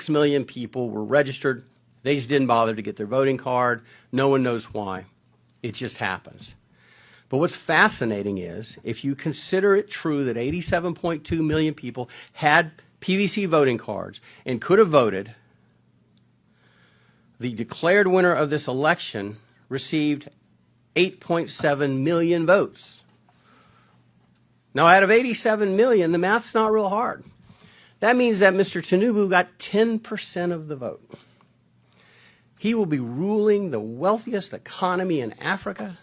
6 million people were registered. They just didn't bother to get their voting card. No one knows why. It just happens. But what's fascinating is, if you consider it true that 87.2 million people had PVC voting cards and could have voted, the declared winner of this election received 8.7 million votes. Now, out of 87 million, the math's not real hard. That means that Mr. Tinubu got 10% of the vote. He will be ruling the wealthiest economy in Africa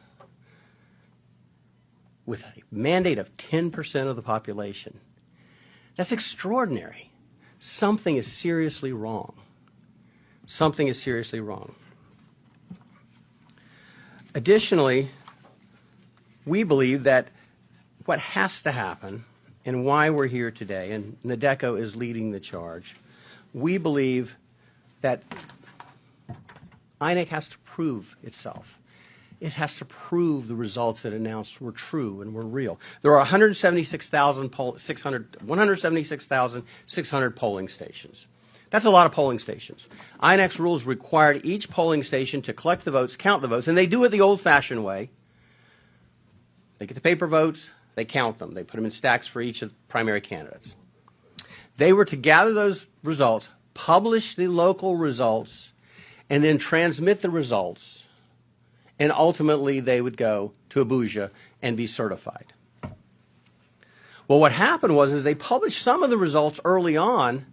with a mandate of 10% of the population. That's extraordinary. Something is seriously wrong. Something is seriously wrong. Additionally, we believe that what has to happen and why we're here today, and NADECO is leading the charge, we believe that INEC has to prove itself. It has to prove the results it announced were true and were real. There are 176,600 polling stations. That's a lot of polling stations. INEC's rules required each polling station to collect the votes, count the votes, and they do it the old-fashioned way. They get the paper votes, they count them. They put them in stacks for each of the primary candidates. They were to gather those results, publish the local results, and then transmit the results, and ultimately they would go to Abuja and be certified. Well, what happened was they published some of the results early on,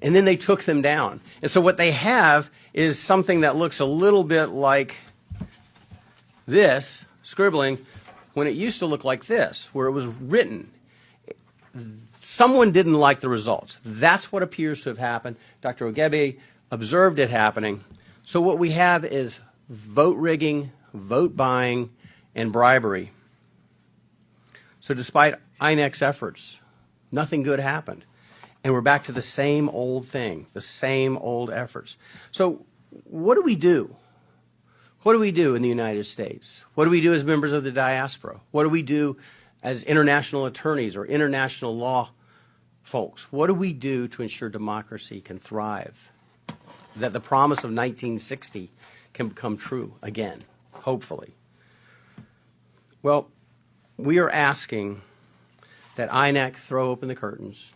and then they took them down. And so what they have is something that looks a little bit like this, scribbling, when it used to look like this, where it was written. Someone didn't like the results. That's what appears to have happened. Dr. Ogebe observed it happening. So what we have is vote rigging, vote buying, and bribery. So despite INEC's efforts, nothing good happened. And we're back to the same old thing, the same old efforts. So what do we do? What do we do in the United States? What do we do as members of the diaspora? What do we do as international attorneys or international law folks? What do we do to ensure democracy can thrive? That the promise of 1960 can become true again, hopefully. Well, we are asking that INEC throw open the curtains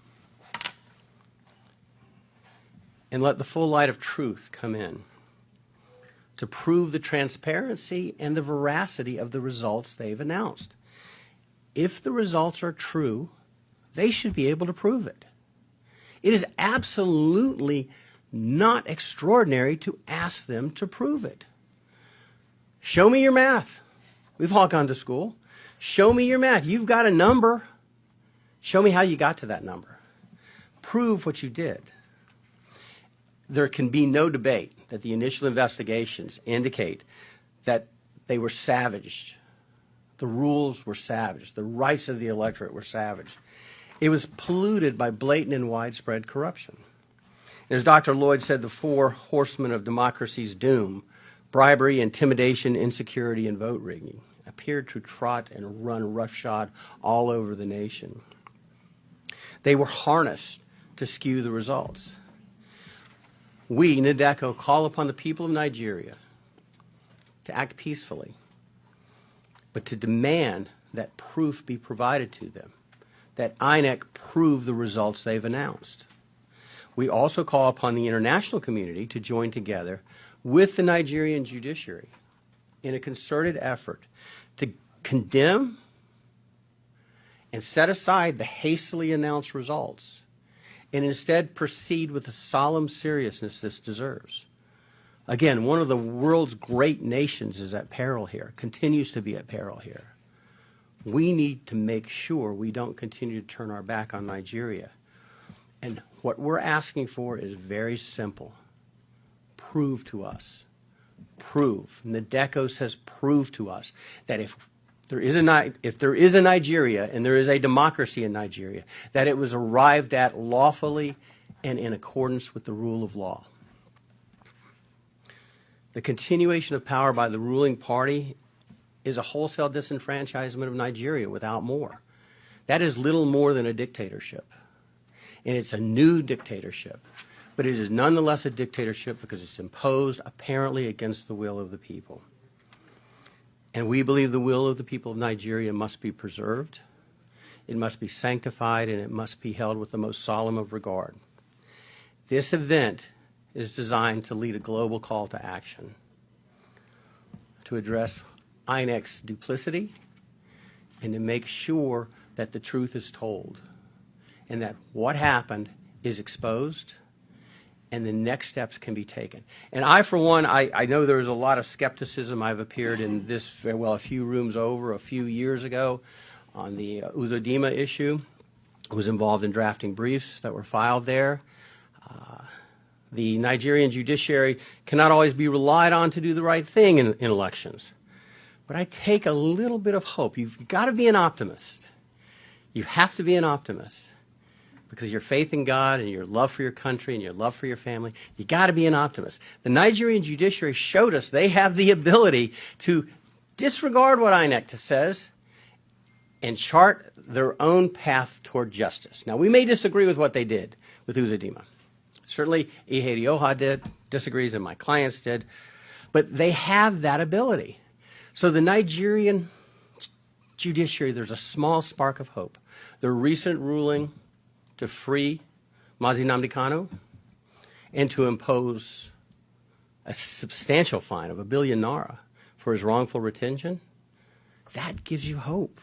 and let the full light of truth come in to prove the transparency and the veracity of the results they've announced. If the results are true, they should be able to prove it. It is absolutely not extraordinary to ask them to prove it. Show me your math. We've all gone to school. Show me your math. You've got a number. Show me how you got to that number. Prove what you did. There can be no debate that the initial investigations indicate that they were savaged. The rules were savaged. The rights of the electorate were savaged. It was polluted by blatant and widespread corruption. As Dr. Lloyd said, the four horsemen of democracy's doom, bribery, intimidation, insecurity, and vote rigging, appeared to trot and run roughshod all over the nation. They were harnessed to skew the results. We, NADECO, call upon the people of Nigeria to act peacefully, but to demand that proof be provided to them, that INEC prove the results they've announced. We also call upon the international community to join together with the Nigerian judiciary in a concerted effort to condemn and set aside the hastily announced results and instead proceed with the solemn seriousness this deserves. Again, one of the world's great nations is at peril here, continues to be at peril here. We need to make sure we don't continue to turn our back on Nigeria. And what we're asking for is very simple. Prove to us. Prove. NADECO says prove to us that if there is a Nigeria and there is a democracy in Nigeria, that it was arrived at lawfully and in accordance with the rule of law. The continuation of power by the ruling party is a wholesale disenfranchisement of Nigeria without more. That is little more than a dictatorship. And it's a new dictatorship but it is nonetheless a dictatorship because it's imposed apparently against the will of the people. And we believe the will of the people of Nigeria must be preserved, it must be sanctified, and it must be held with the most solemn of regard. This event is designed to lead a global call to action, to address INEC's duplicity, and to make sure that the truth is told, and that what happened is exposed, and the next steps can be taken. And I, for one, I know there was a lot of skepticism. I've appeared in this, well, a few rooms over a few years ago on the Uzodimma issue. I was involved in drafting briefs that were filed there. The Nigerian judiciary cannot always be relied on to do the right thing in elections. But I take a little bit of hope. You've got to be an optimist. You have to be an optimist because your faith in God and your love for your country and your love for your family, you got to be an optimist. The Nigerian judiciary showed us they have the ability to disregard what INEC says and chart their own path toward justice. Now, we may disagree with what they did with Uzodimma. Certainly, Ihedioha did, disagrees, and my clients did, but they have that ability. So the Nigerian judiciary, there's a small spark of hope. The recent ruling to free Mazi Nnamdi Kanu and to impose a substantial fine of 1 billion naira for his wrongful retention, that gives you hope.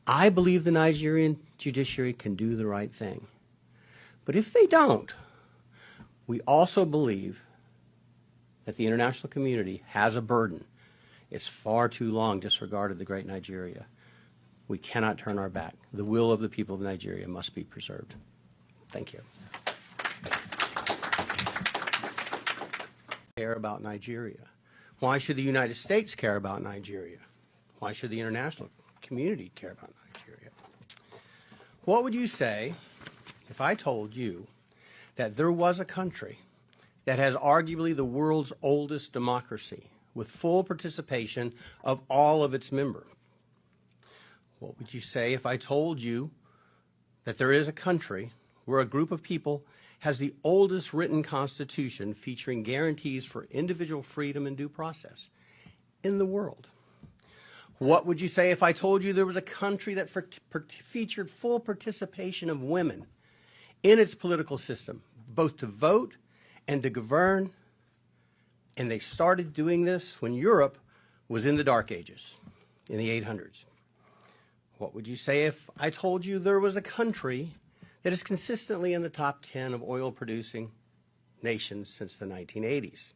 I believe the Nigerian judiciary can do the right thing. But if they don't, we also believe that the international community has a burden. It's far too long disregarded the great Nigeria. We cannot turn our back. The will of the people of Nigeria must be preserved. Thank you. Care about Nigeria. Why should the United States care about Nigeria? Why should the international community care about Nigeria? What would you say if I told you that there was a country that has arguably the world's oldest democracy with full participation of all of its members? What would you say if I told you that there is a country where a group of people has the oldest written constitution featuring guarantees for individual freedom and due process in the world? What would you say if I told you there was a country that featured full participation of women in its political system, both to vote and to govern, and they started doing this when Europe was in the Dark Ages, in the 800s? What would you say if I told you there was a country that is consistently in the top 10 of oil-producing nations since the 1980s?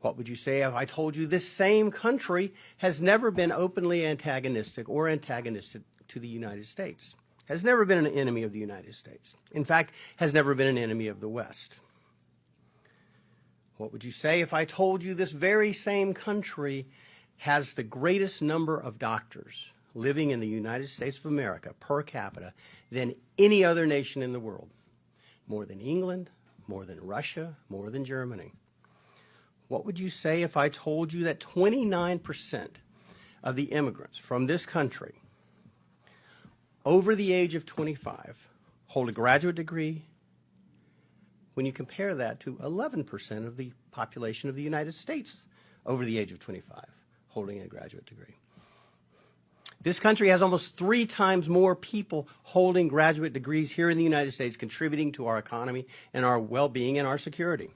What would you say if I told you this same country has never been openly antagonistic or antagonistic to the United States, has never been an enemy of the United States, in fact, has never been an enemy of the West? What would you say if I told you this very same country has the greatest number of doctors living in the United States of America per capita than any other nation in the world? More than England, more than Russia, more than Germany. What would you say if I told you that 29% of the immigrants from this country over the age of 25 hold a graduate degree, when you compare that to 11% of the population of the United States over the age of 25 holding a graduate degree? This country has almost 3 times more people holding graduate degrees here in the United States, contributing to our economy and our well-being and our security.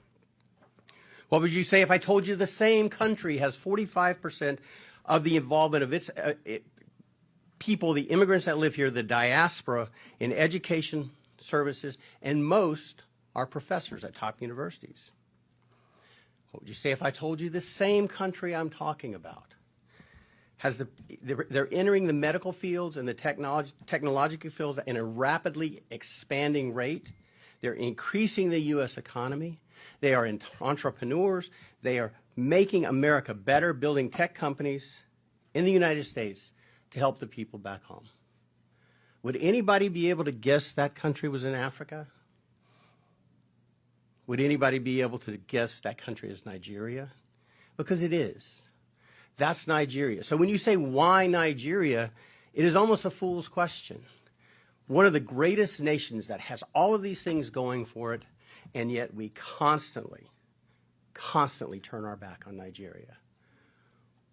What would you say if I told you the same country has 45% of the involvement of its people, the immigrants that live here, the diaspora, in education services, and most are professors at top universities? What would you say if I told you the same country I'm talking about they're entering the medical fields and the technological fields in a rapidly expanding rate? They're increasing the U.S. economy. They are entrepreneurs. They are making America better, building tech companies in the United States to help the people back home. Would anybody be able to guess that country was in Africa? Would anybody be able to guess that country is Nigeria? Because it is. That's Nigeria. So when you say, why Nigeria, it is almost a fool's question. One of the greatest nations that has all of these things going for it, And yet we constantly turn our back on Nigeria.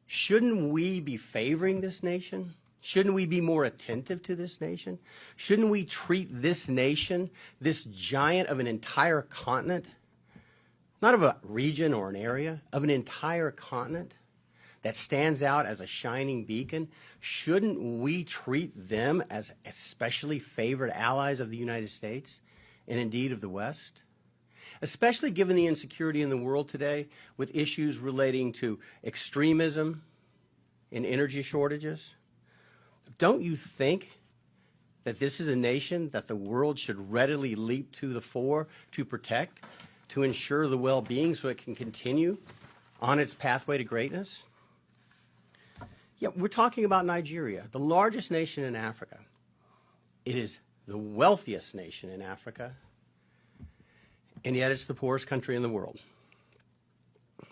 Shouldn't we be favoring this nation? Shouldn't we be more attentive to this nation? Shouldn't we treat this nation, this giant of an entire continent, not of a region or an area, of an entire continent that stands out as a shining beacon? Shouldn't we treat them as especially favored allies of the United States and indeed of the West? Especially given the insecurity in the world today with issues relating to extremism and energy shortages. Don't you think that this is a nation that the world should readily leap to the fore to protect, to ensure the well-being so it can continue on its pathway to greatness? Yeah, we're talking about Nigeria, the largest nation in Africa. It is the wealthiest nation in Africa, and yet it's the poorest country in the world.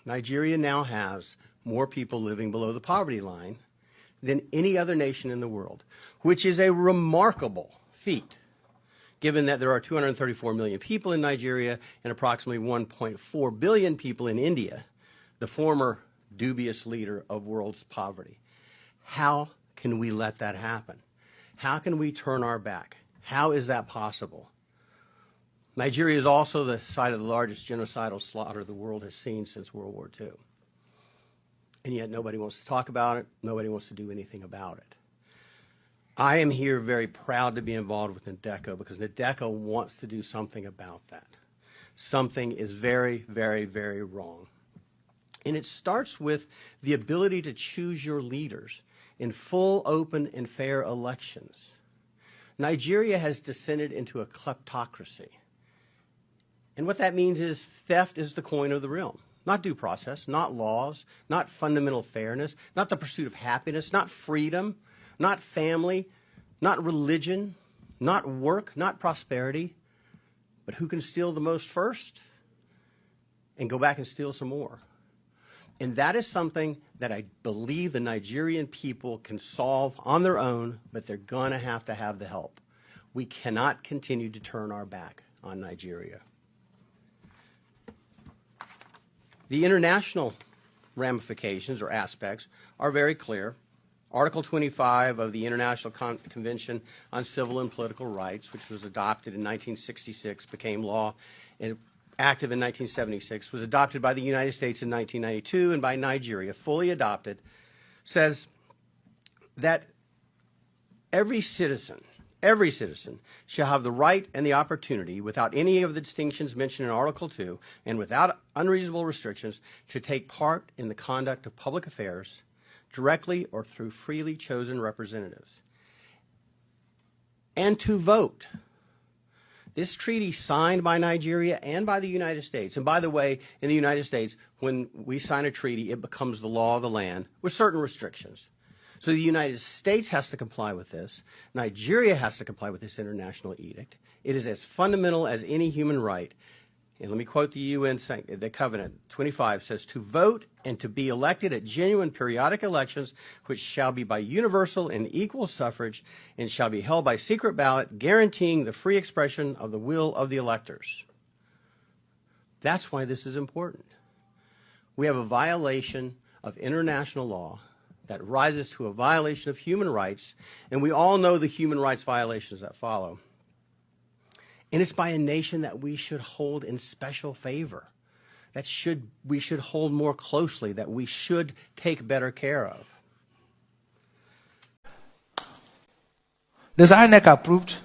Nigeria now has more people living below the poverty line than any other nation in the world, which is a remarkable feat, given that there are 234 million people in Nigeria and approximately 1.4 billion people in India, the former dubious leader of world's poverty. How can we let that happen? How can we turn our back? How is that possible? Nigeria is also the site of the largest genocidal slaughter the world has seen since World War II. And yet nobody wants to talk about it. Nobody wants to do anything about it. I am here very proud to be involved with NADECO because NADECO wants to do something about that. Something is very, very, very wrong. And it starts with the ability to choose your leaders in full, open, and fair elections. Nigeria has descended into a kleptocracy. And what that means is theft is the coin of the realm. Not due process, not laws, not fundamental fairness, not the pursuit of happiness, not freedom, not family, not religion, not work, not prosperity, but who can steal the most first and go back and steal some more. And that is something that I believe the Nigerian people can solve on their own, but they're going to have the help. We cannot continue to turn our back on Nigeria. The international ramifications or aspects are very clear. Article 25 of the International Convention on Civil and Political Rights, which was adopted in 1966, became law and active in 1976, was adopted by the United States in 1992 and by Nigeria, fully adopted, says that every citizen shall have the right and the opportunity, without any of the distinctions mentioned in Article 2 and without unreasonable restrictions, to take part in the conduct of public affairs directly or through freely chosen representatives, and to vote. This treaty signed by Nigeria and by the United States, and by the way, in the United States, when we sign a treaty, it becomes the law of the land with certain restrictions. So the United States has to comply with this. Nigeria has to comply with this international edict. It is as fundamental as any human right. And let me quote the UN, the Covenant 25 says, to vote and to be elected at genuine periodic elections, which shall be by universal and equal suffrage and shall be held by secret ballot, guaranteeing the free expression of the will of the electors. That's why this is important. We have a violation of international law that rises to a violation of human rights, and we all know the human rights violations that follow. And it's by a nation that we should hold in special favor, that we should hold more closely, that we should take better care of. This INEC approved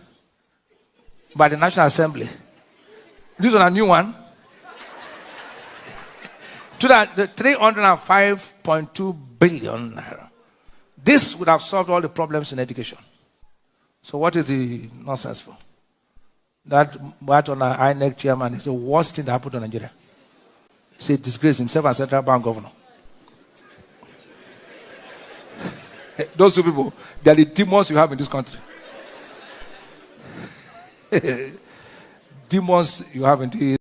by the National Assembly. This is a new one. To that, the 305.2 billion naira. This would have solved all the problems in education. So what is the nonsense for? That what on our INEC chairman is the worst thing that happened to Nigeria. He disgraced himself as central bank governor. Those two people, they are the demons you have in this country. Demons you have in this